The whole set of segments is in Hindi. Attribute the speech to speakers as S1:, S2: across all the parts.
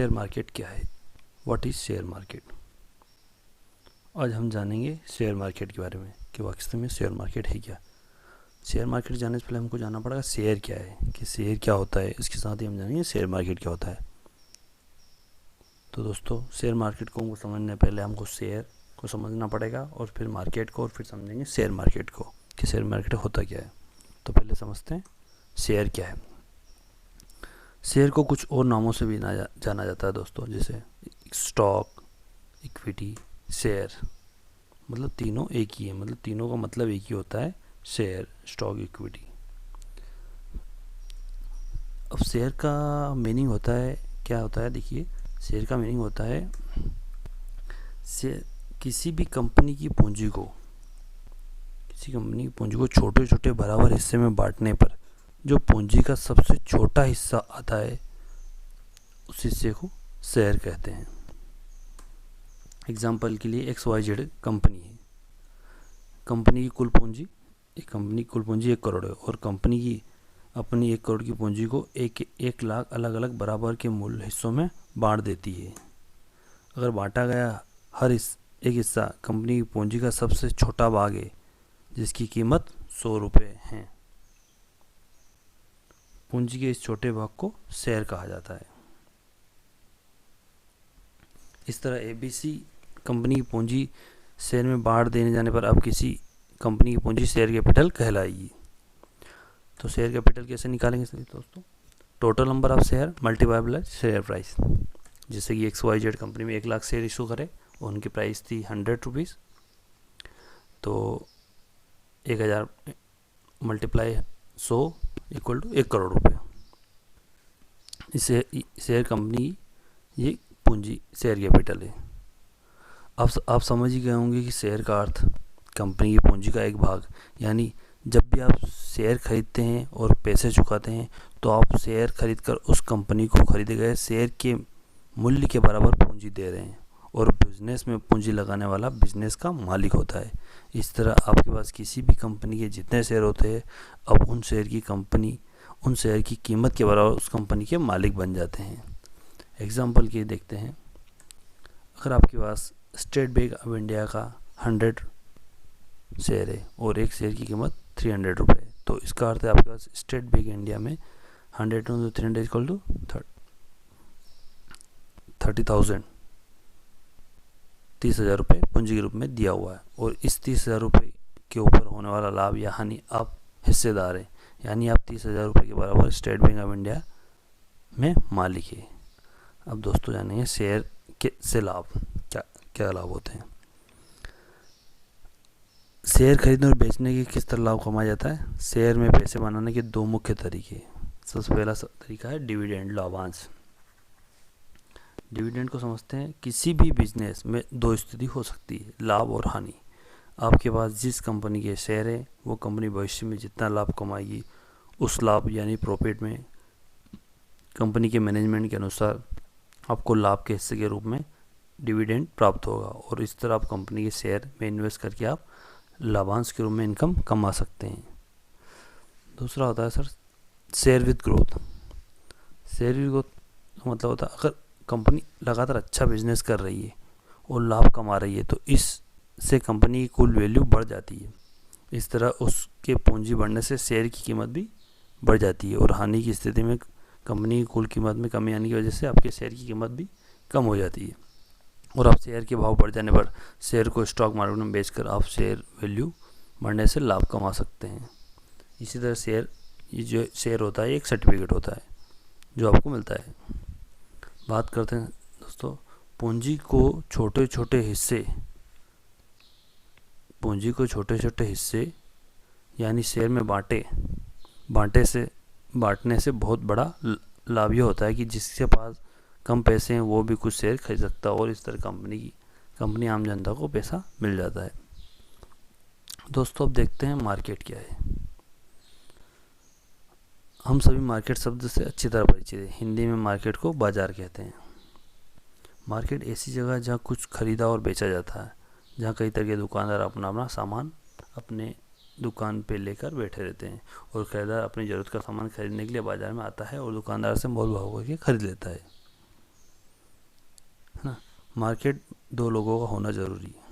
S1: शेयर मार्केट क्या है? What is share market? आज हम जानेंगे शेयर मार्केट के बारे में कि वास्तव में शेयर मार्केट है क्या। शेयर मार्केट जानने से पहले हमको जानना पड़ेगा शेयर क्या है, कि शेयर क्या होता है। इसके साथ ही हम जानेंगे शेयर मार्केट क्या होता है। तो दोस्तों, शेयर मार्केट को समझने पहले हमको शेयर को समझना पड़ेगा और फिर मार्केट को, और फिर समझेंगे शेयर मार्केट को कि शेयर मार्केट होता क्या है। तो पहले समझते हैं शेयर क्या है। शेयर को कुछ और नामों से भी जाना जाता है दोस्तों, जैसे स्टॉक, इक्विटी, शेयर। मतलब तीनों एक ही है, मतलब तीनों का मतलब एक ही होता है, शेयर, स्टॉक, इक्विटी। अब शेयर का मीनिंग होता है, क्या होता है, देखिए शेयर का मीनिंग होता है शेयर किसी भी कंपनी की पूंजी को, छोटे छोटे बराबर हिस्से में बांटने पर जो पूंजी का सबसे छोटा हिस्सा आता है उस हिस्से को शेयर कहते हैं। एग्जाम्पल के लिए XYZ कंपनी है। कंपनी की कुल पूंजी, कंपनी की कुल पूंजी 1 करोड़ है और कंपनी की अपनी 1 करोड़ की पूंजी को 1 लाख अलग अलग बराबर के मूल हिस्सों में बांट देती है। अगर बांटा गया एक हिस्सा कंपनी की पूंजी का सबसे छोटा भाग है जिसकी कीमत 100 रुपये है। पूंजी के इस छोटे भाग को शेयर कहा जाता है। इस तरह ABC कंपनी की पूंजी शेयर में बांट देने जाने पर अब किसी कंपनी की पूंजी शेयर कैपिटल कहलाएगी। तो शेयर कैपिटल कैसे निकालेंगे दोस्तों? Total number of share multiply by share price. जैसे कि XYZ कंपनी में 1 लाख शेयर इशू करे और उनकी प्राइस थी 100 रुपीज़, तो 1000 मल्टीप्लाई 100 इक्वल टू 1 करोड़ रुपये। इसे शेयर कंपनी ये पूंजी शेयर कैपिटल है। अब आप समझ ही गए होंगे कि शेयर का अर्थ कंपनी की पूंजी का एक भाग, यानी जब भी आप शेयर खरीदते हैं और पैसे चुकाते हैं तो आप शेयर खरीदकर उस कंपनी को खरीदे गए शेयर के मूल्य के बराबर पूंजी दे रहे हैं और बिजनेस में पूंजी लगाने वाला बिजनेस का मालिक होता है। इस तरह आपके पास किसी भी कंपनी के जितने शेयर होते हैं, अब उन शेयर की कीमत के बराबर उस कंपनी के मालिक बन जाते हैं। एग्जाम्पल के देखते हैं, अगर आपके पास स्टेट बैंक ऑफ इंडिया का 100 शेयर है और एक शेयर की कीमत 300 रुपये, तो इसका अर्थ है आपके पास स्टेट बैंक इंडिया में 100 टू 300 इक्वल टू 30,000 30,000 रुपये पूंजी के रूप में दिया हुआ है और इस 30,000 रुपये के ऊपर होने वाला लाभ या हानि आप हिस्सेदार हैं, यानी आप 30,000 रुपये के बराबर स्टेट बैंक ऑफ इंडिया में मालिक है। अब दोस्तों जानेंगे शेयर से लाभ क्या लाभ होते हैं। शेयर खरीदने और बेचने के किस तरह लाभ कमाया जाता है? शेयर में पैसे बनाने के 2 मुख्य तरीके। सबसे पहला तरीका है डिविडेंड, लाभांश। डिविडेंड को समझते हैं, किसी भी बिजनेस में 2 स्थिति हो सकती है, लाभ और हानि। आपके पास जिस कंपनी के शेयर है वो कंपनी भविष्य में जितना लाभ कमाएगी उस लाभ यानी प्रॉफिट में कंपनी के मैनेजमेंट के अनुसार आपको लाभ के हिस्से के रूप में डिविडेंड प्राप्त होगा और इस तरह आप कंपनी के शेयर में इन्वेस्ट करके आप लाभांश के रूप में इनकम कमा सकते हैं। दूसरा होता है share with growth. Share with growth मतलब होता है, अगर कंपनी लगातार अच्छा बिजनेस कर रही है और लाभ कमा रही है तो इससे कंपनी की कुल वैल्यू बढ़ जाती है। इस तरह उसके पूंजी बढ़ने से शेयर की कीमत भी बढ़ जाती है और हानि की स्थिति में कंपनी की कुल कीमत में कमी आने की वजह से आपके शेयर की कीमत भी कम हो जाती है और आप शेयर के भाव बढ़ जाने पर शेयर को स्टॉक मार्केट में बेचकर आप शेयर वैल्यू बढ़ने से लाभ कमा सकते हैं। इसी तरह ये जो शेयर होता है एक सर्टिफिकेट होता है जो आपको मिलता है। बात करते हैं दोस्तों पूंजी को छोटे छोटे हिस्से यानी शेयर में बांटने से बहुत बड़ा लाभ ये होता है कि जिसके पास कम पैसे हैं वो भी कुछ शेयर खरीद सकता है और इस तरह कंपनी आम जनता को पैसा मिल जाता है। दोस्तों अब देखते हैं मार्केट क्या है। हम सभी मार्केट शब्द से अच्छी तरह परिचित हैं। हिंदी में मार्केट को बाजार कहते हैं। मार्केट ऐसी जगह है जहाँ कुछ खरीदा और बेचा जाता है, जहाँ कई तरह के दुकानदार अपना सामान अपने दुकान पे लेकर बैठे रहते हैं और खरीदार अपनी ज़रूरत का सामान खरीदने के लिए बाज़ार में आता है और दुकानदार से मोल भाव करके खरीद लेता है। मार्केट दो लोगों का होना ज़रूरी है,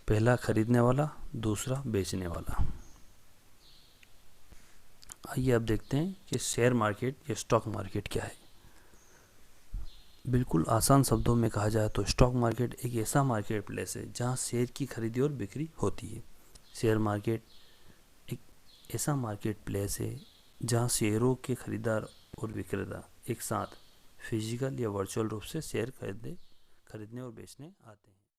S1: पहला खरीदने वाला, दूसरा बेचने वाला। आइए अब देखते हैं कि शेयर मार्केट या स्टॉक मार्केट क्या है। बिल्कुल आसान शब्दों में कहा जाए तो स्टॉक मार्केट एक ऐसा मार्केट प्लेस है जहां शेयर की खरीदी और बिक्री होती है। शेयर मार्केट एक ऐसा मार्केट प्लेस है जहां शेयरों के खरीदार और विक्रेता एक साथ फिजिकल या वर्चुअल रूप से शेयर खरीदने और बेचने आते हैं।